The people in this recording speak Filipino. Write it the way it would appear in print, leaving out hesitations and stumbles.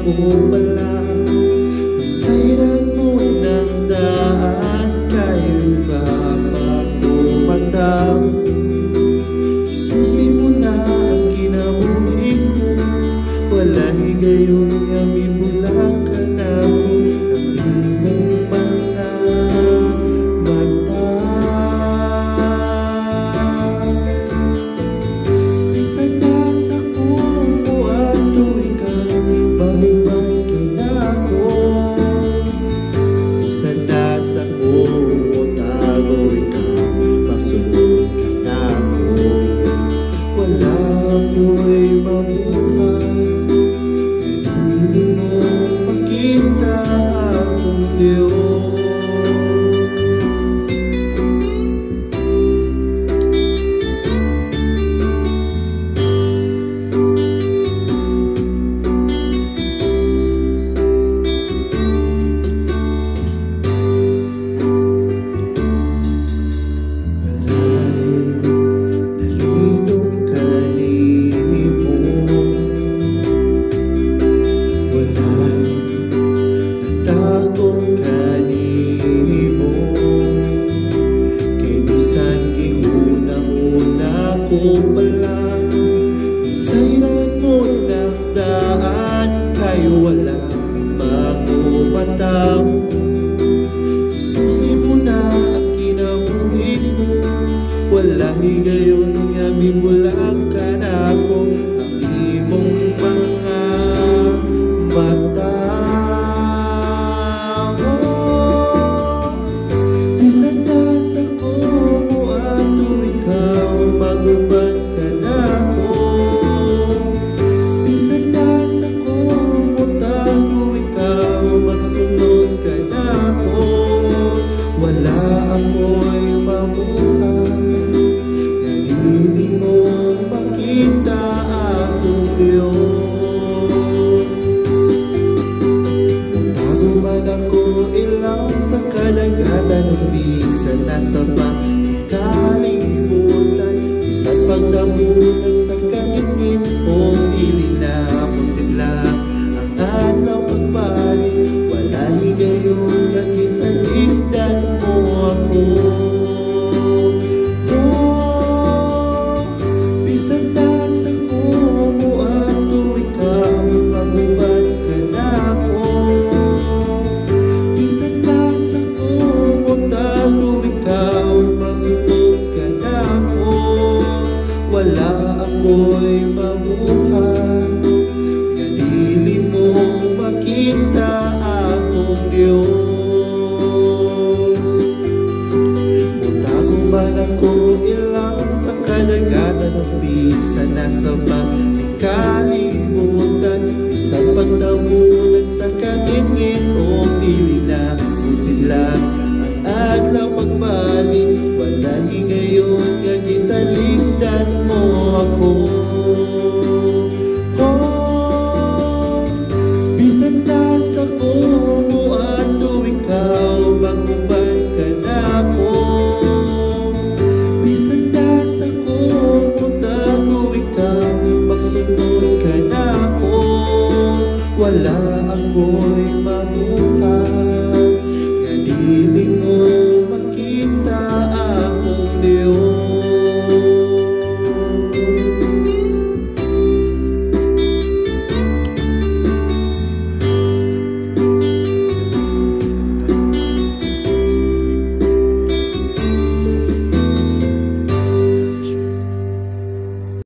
ako pala nasairan mo ng daan. Kayo ba makumatang isusi mo na ang kinabuhi ko. Wala higayon nga mimula ka na ako ang limong mga mata. Isatas ako mo at tuwing kang babalik ka na ako. Isatas ako mo tago ikaw magsunod ka na ako. Wala ako'y mabuhay makita akong Diyos. Kung pala nasairan mo ng daan, kayo wala makumatang isusi mo na ang kinabuhi ko. Wala higayon nga mimula